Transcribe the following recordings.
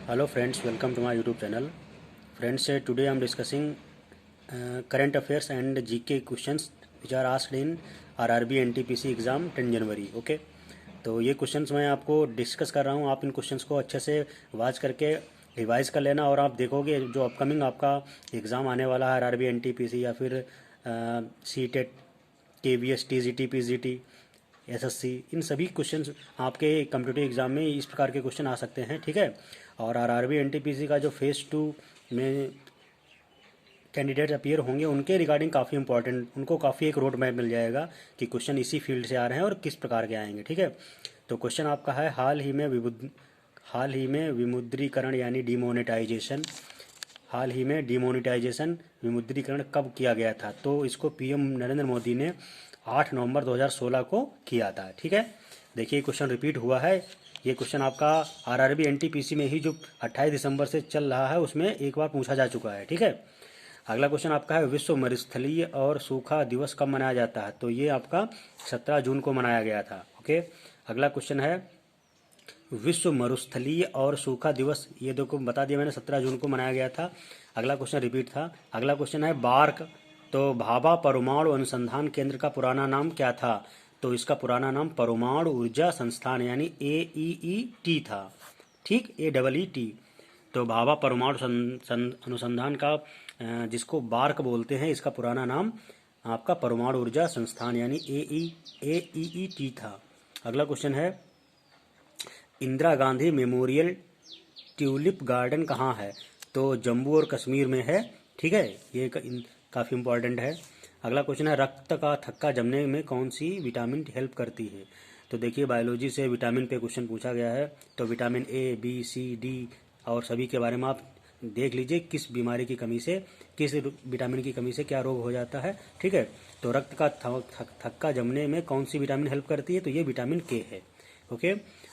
Hello friends, welcome to my YouTube channel. Friends, today I am discussing current affairs and GK questions which are asked in RRB NTPC exam 10 January. Okay, तो ये questions मैं आपको discuss कर रहा हूँ. आप इन questions को अच्छे से वाच करके रिवाइज कर लेना और आप देखोगे जो अपकमिंग आपका एग्ज़ाम आने वाला है RRB NTPC या फिर CTET, KVS, TGT, PGT, SSC, इन सभी क्वेश्चंस आपके कम्पिटिटिव एग्ज़ाम में इस प्रकार के क्वेश्चन आ सकते हैं. ठीक है. और RRB NTPC का जो फेज़ 2 में कैंडिडेट अपीयर होंगे उनके रिगार्डिंग काफ़ी इंपॉर्टेंट, उनको काफ़ी एक रोड मैप मिल जाएगा कि क्वेश्चन इसी फील्ड से आ रहे हैं और किस प्रकार के आएंगे. ठीक है. तो क्वेश्चन आपका है हाल ही में विमुद्रीकरण यानी डिमोनेटाइजेशन, हाल ही में डिमोनेटाइजेशन विमुद्रीकरण कब किया गया था. तो इसको PM नरेंद्र मोदी ने 8 नवंबर 2016 को किया था. ठीक है. देखिए क्वेश्चन रिपीट हुआ है. ये क्वेश्चन आपका RRB NTPC में ही जो 28 दिसंबर से चल रहा है उसमें एक बार पूछा जा चुका है. ठीक है. अगला क्वेश्चन आपका है विश्व मरुस्थलीय और सूखा दिवस कब मनाया जाता है. तो ये आपका 17 जून को मनाया गया था. ओके. अगला क्वेश्चन है विश्व मरुस्थलीय और सूखा दिवस, ये देखो बता दिया मैंने, 17 जून को मनाया गया था. अगला क्वेश्चन रिपीट था. अगला क्वेश्चन है बार्क, तो भाभा परमाणु अनुसंधान केंद्र का पुराना नाम क्या था. तो इसका पुराना नाम परमाणु ऊर्जा संस्थान यानी AEET था. ठीक, AEET. तो भाभा परमाणु अनुसंधान का जिसको बार्क बोलते हैं, इसका पुराना नाम आपका परमाणु ऊर्जा संस्थान यानी AEET था. अगला क्वेश्चन है Indira Gandhi memorial tulip garden कहाँ है. तो जम्मू और कश्मीर में है. ठीक है, ये काफ़ी इंपॉर्टेंट है. अगला क्वेश्चन है रक्त का थक्का जमने में कौन सी विटामिन हेल्प करती है. तो देखिए बायोलॉजी से विटामिन पे क्वेश्चन पूछा गया है. तो vitamin A, B, C, D और सभी के बारे में आप देख लीजिए किस बीमारी की कमी से, किस विटामिन की कमी से क्या रोग हो जाता है. ठीक है. तो रक्त का थक्का जमने में कौन सी विटामिन हेल्प करती है. तो ये विटामिन K है. ओके.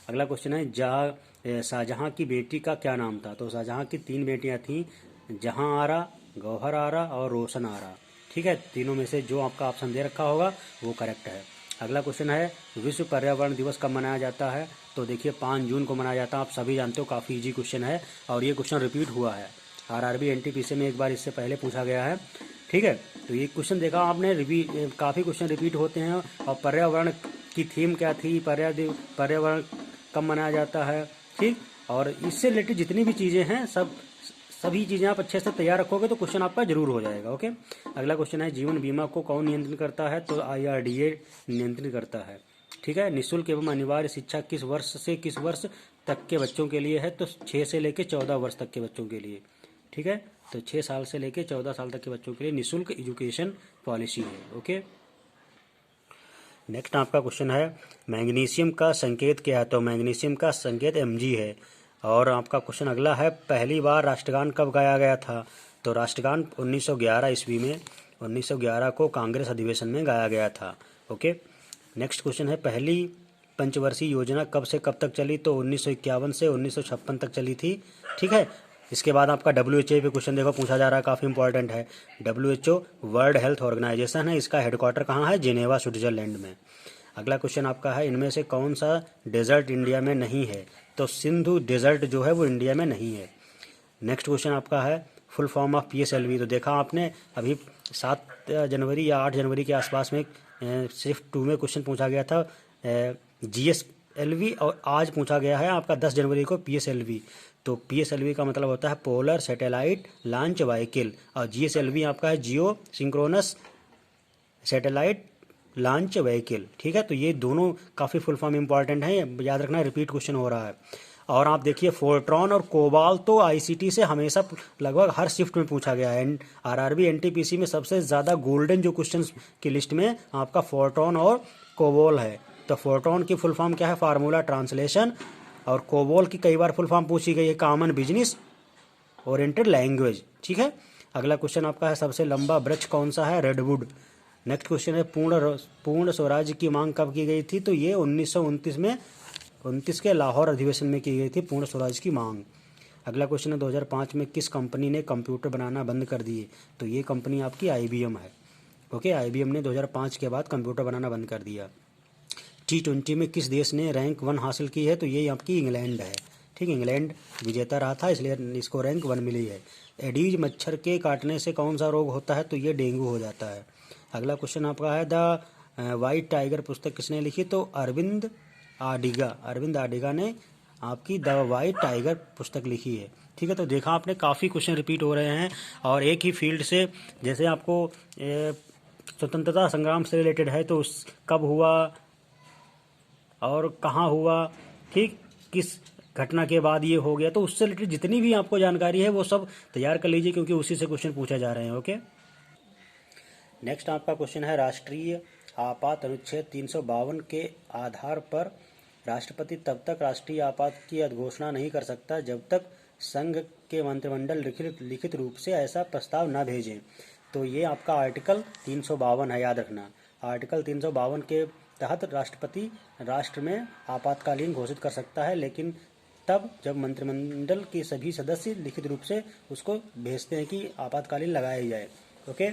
अगला क्वेश्चन है शाहजहां की बेटी का क्या नाम था. तो शाहजहां की 3 बेटियां थीं, जहां आरा, गौहर आरा और रोशन आरा. ठीक है. तीनों में से जो आपका ऑप्शन दे रखा होगा वो करेक्ट है. अगला क्वेश्चन है विश्व पर्यावरण दिवस कब मनाया जाता है. तो देखिए 5 जून को मनाया जाता है. आप सभी जानते हो काफ़ी इजी क्वेश्चन है और ये क्वेश्चन रिपीट हुआ है. RRB NTPC में एक बार इससे पहले पूछा गया है. ठीक है. तो ये क्वेश्चन देखा आपने, काफ़ी क्वेश्चन रिपीट होते हैं. और पर्यावरण की थीम क्या थी, पर्यावरण कब मनाया जाता है. ठीक. और इससे रिलेटेड जितनी भी चीज़ें हैं सभी चीज़ें आप अच्छे से तैयार रखोगे तो क्वेश्चन आपका जरूर हो जाएगा. ओके. अगला क्वेश्चन है जीवन बीमा को कौन नियंत्रण करता है. तो IRDA नियंत्रित करता है. ठीक है. निःशुल्क एवं अनिवार्य शिक्षा किस वर्ष से किस वर्ष तक के बच्चों के लिए है. तो 6 से लेकर 14 वर्ष तक के बच्चों के लिए. ठीक है. तो 6 साल से लेकर 14 साल तक के बच्चों के लिए निःशुल्क एजुकेशन पॉलिसी है. ओके. नेक्स्ट आपका क्वेश्चन है मैग्नीशियम का संकेत क्या है. तो मैग्नीशियम का संकेत Mg है. और आपका क्वेश्चन अगला है पहली बार राष्ट्रगान कब गाया गया था. तो राष्ट्रगान 1911 ईस्वी में 1911 को कांग्रेस अधिवेशन में गाया गया था. ओके. नेक्स्ट क्वेश्चन है पहली पंचवर्षीय योजना कब से कब तक चली. तो 1951 से 1956 तक चली थी. ठीक है. इसके बाद आपका WHO पे क्वेश्चन देखो पूछा जा रहा है, काफ़ी इंपॉर्टेंट है. WHO वर्ल्ड हेल्थ ऑर्गेनाइजेशन है, इसका हेडक्वार्टर कहाँ है. जिनेवा, स्विट्जरलैंड में. अगला क्वेश्चन आपका है इनमें से कौन सा डेजर्ट इंडिया में नहीं है. तो सिंधु डेजर्ट जो है वो इंडिया में नहीं है. नेक्स्ट क्वेश्चन आपका है फुल फॉर्म ऑफ PSLV. तो देखा आपने अभी 7 जनवरी या 8 जनवरी के आसपास में सिर्फ 2 में क्वेश्चन पूछा गया था GSLV, और आज पूछा गया है आपका 10 जनवरी को PSLV. तो PSLV का मतलब होता है पोलर सैटेलाइट लॉन्च व्हीकल, और GSLV आपका है जियो सिंक्रोनस सैटेलाइट लॉन्च व्हीकल. ठीक है. तो ये दोनों काफ़ी फुल फॉर्म इंपॉर्टेंट हैं, याद रखना, रिपीट क्वेश्चन हो रहा है. और आप देखिए फोर्ट्रॉन और कोबाल तो ICT से हमेशा लगभग हर शिफ्ट में पूछा गया है. RRB NTPC में सबसे ज़्यादा गोल्डन जो क्वेश्चन की लिस्ट में आपका फोर्ट्रॉन और कोबोल है. तो फोर्ट्रॉन की फुल फॉर्म क्या है, फार्मूला ट्रांसलेशन. और कोबोल की कई बार फुल फॉर्म पूछी गई है, कॉमन बिजनेस ओरिएंटेड लैंग्वेज. ठीक है. अगला क्वेश्चन आपका है सबसे लंबा वृक्ष कौन सा है. रेडवुड. नेक्स्ट क्वेश्चन है पूर्ण स्वराज्य की मांग कब की गई थी. तो ये 1929 में 29 के लाहौर अधिवेशन में की गई थी पूर्ण स्वराज्य की मांग. अगला क्वेश्चन है 2005 में किस कंपनी ने कंप्यूटर बनाना बंद कर दिए. तो ये कंपनी आपकी IBM है. ओके. IBM ने 2005 के बाद कंप्यूटर बनाना बंद कर दिया. T20 में किस देश ने रैंक 1 हासिल की है. तो ये आपकी इंग्लैंड है. ठीक ठीक, इंग्लैंड विजेता रहा था इसलिए इसको रैंक 1 मिली है। एडीज मच्छर के काटने से कौन सा रोग होता है? तो ये डेंगू हो जाता है। अगला क्वेश्चन आपका है द वाइट टाइगर पुस्तक किसने लिखी? तो अरविंद आडिगा ने आपकी द वाइट टाइगर पुस्तक लिखी है। ठीक है, तो देखा आपने काफ़ी क्वेश्चन रिपीट हो रहे हैं और एक ही फील्ड से, जैसे आपको स्वतंत्रता संग्राम से रिलेटेड है तो उस कब हुआ और कहाँ हुआ, ठीक, किस घटना के बाद ये हो गया, तो उससे रिलेटेड जितनी भी आपको जानकारी है वो सब तैयार कर लीजिए क्योंकि उसी से क्वेश्चन पूछे जा रहे हैं। ओके, नेक्स्ट आपका क्वेश्चन है राष्ट्रीय आपात अनुच्छेद 352 के आधार पर राष्ट्रपति तब तक राष्ट्रीय आपात की घोषणा नहीं कर सकता जब तक संघ के मंत्रिमंडल लिखित रूप से ऐसा प्रस्ताव न भेजें। तो ये आपका आर्टिकल 352 है, याद रखना। आर्टिकल 352 के तहत राष्ट्रपति राष्ट्र में आपातकालीन घोषित कर सकता है, लेकिन तब जब मंत्रिमंडल के सभी सदस्य लिखित रूप से उसको भेजते हैं कि आपातकालीन लगाया जाए। ओके,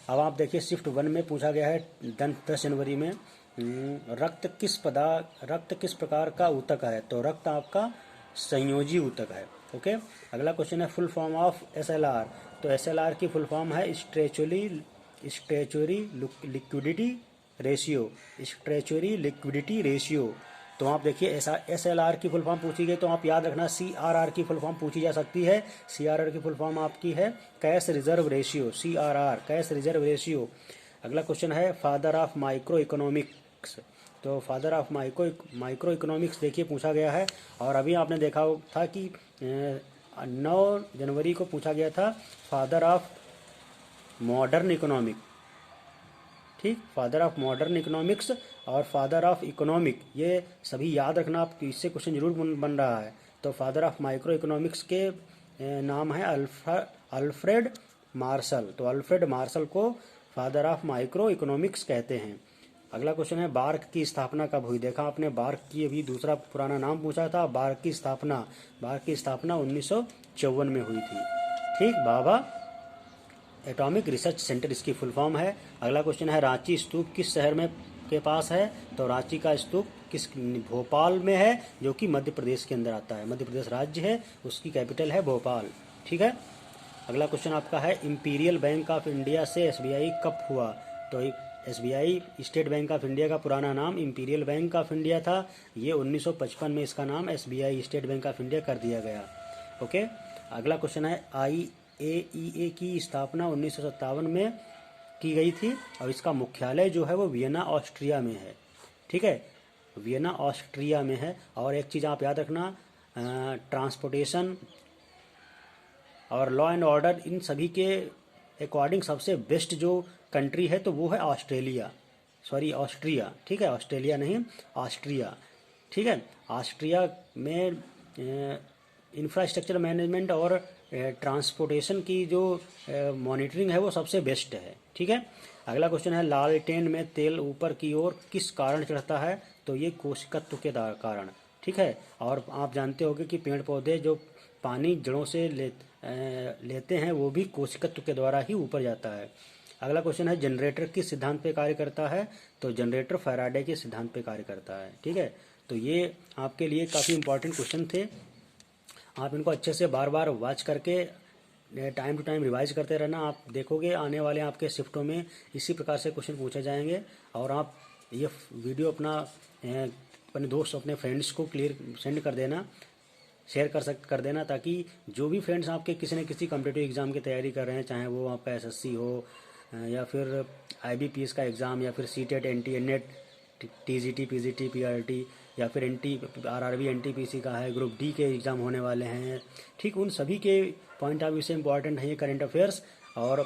अब आप देखिए शिफ्ट 1 में पूछा गया है 10 जनवरी में रक्त किस प्रकार का ऊतक है? तो रक्त आपका संयोजी ऊतक है। ओके, अगला क्वेश्चन है फुल फॉर्म ऑफ SLR। तो SLR की फुल फॉर्म है स्ट्रेचुरी लिक्विडिटी रेशियो। तो आप देखिए SLR की फुल फॉर्म पूछी गई तो आप याद रखना CRR की फुल फॉर्म पूछी जा सकती है। CRR की फुल फॉर्म आपकी है cash reserve ratio, CRR cash reserve ratio. अगला क्वेश्चन है फादर ऑफ माइक्रो इकोनॉमिक्स। तो फादर ऑफ माइक्रो इकोनॉमिक्स देखिए पूछा गया है, और अभी आपने देखा था कि 9 जनवरी को पूछा गया था फादर ऑफ मॉडर्न इकोनॉमिक। ठीक, फादर ऑफ मॉडर्न इकोनॉमिक्स और फादर ऑफ इकोनॉमिक, ये सभी याद रखना, आप इससे क्वेश्चन जरूर बन रहा है। तो फादर ऑफ माइक्रो इकोनॉमिक्स के नाम है अल्फ्रेड मार्शल। तो अल्फ्रेड मार्शल को फादर ऑफ माइक्रो इकोनॉमिक्स कहते हैं। अगला क्वेश्चन है बार्क की स्थापना कब हुई? देखा आपने बार्क की अभी दूसरा पुराना नाम पूछा था। बार्क की स्थापना 1954 में हुई थी। ठीक, बाबा एटॉमिक रिसर्च सेंटर इसकी फुल फॉर्म है। अगला क्वेश्चन है रांची स्तूप किस शहर में के पास है? तो रांची का स्तूप भोपाल में है, जो कि मध्य प्रदेश के अंदर आता है। मध्य प्रदेश राज्य है, उसकी कैपिटल है भोपाल। ठीक है, अगला क्वेश्चन आपका है इंपीरियल बैंक ऑफ इंडिया से SBI कब हुआ? तो SBI state bank of India का पुराना नाम इंपीरियल बैंक ऑफ इंडिया था। ये 1955 में इसका नाम SBI state bank of India कर दिया गया। ओके, अगला क्वेश्चन है IAEA की स्थापना 1957 में की गई थी और इसका मुख्यालय जो है वो वियना ऑस्ट्रिया में है। ठीक है, वियना ऑस्ट्रिया में है। और एक चीज़ आप याद रखना, ट्रांसपोर्टेशन और लॉ एंड ऑर्डर इन सभी के अकॉर्डिंग सबसे बेस्ट जो कंट्री है तो वो है ऑस्ट्रिया। ठीक है, ऑस्ट्रेलिया नहीं, ऑस्ट्रिया। ठीक है, ऑस्ट्रिया में इंफ्रास्ट्रक्चर मैनेजमेंट और ट्रांसपोर्टेशन की जो मॉनिटरिंग है वो सबसे बेस्ट है। ठीक है, अगला क्वेश्चन है लालटेन में तेल ऊपर की ओर किस कारण चढ़ता है? तो ये कोशिकत्व के कारण। ठीक है, और आप जानते होंगे कि पेड़ पौधे जो पानी जड़ों से लेते हैं वो भी कोशिकत्व के द्वारा ही ऊपर जाता है। अगला क्वेश्चन है जनरेटर किस सिद्धांत पे कार्य करता है? तो जनरेटर फैराडे के सिद्धांत पे कार्य करता है। ठीक है, तो ये आपके लिए काफ़ी इंपॉर्टेंट क्वेश्चन थे। आप इनको अच्छे से बार बार वॉच करके टाइम टू टाइम रिवाइज करते रहना। आप देखोगे आने वाले आपके शिफ्टों में इसी प्रकार से क्वेश्चन पूछे जाएंगे। और आप ये वीडियो अपने दोस्त अपने फ्रेंड्स को क्लियर सेंड कर देना, शेयर कर देना, ताकि जो भी फ्रेंड्स आपके किसी न किसी कॉम्पिटिटिव एग्ज़ाम की तैयारी कर रहे हैं, चाहे वो आपका SSC हो या फिर IBPS का एग्ज़ाम या फिर CTET NT net TGT PGT PRT या फिर RRB NTPC का है, ग्रुप D के एग्ज़ाम होने वाले हैं। ठीक, उन सभी के पॉइंट ऑफ व्यू से इम्पॉर्टेंट है ये करंट अफेयर्स और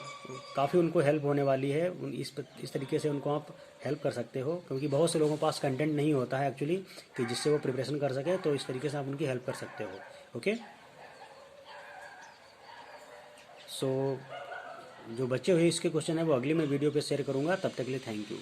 काफ़ी उनको हेल्प होने वाली है। इस तरीके से उनको आप हेल्प कर सकते हो, क्योंकि बहुत से लोगों के पास कंटेंट नहीं होता है एक्चुअली कि जिससे वो प्रिपरेशन कर सके, तो इस तरीके से आप उनकी हेल्प कर सकते हो। ओके, सो जो बच्चे हुए इसके क्वेश्चन है वो अगली मैं वीडियो पे शेयर करूँगा। तब तक के लिए थैंक यू।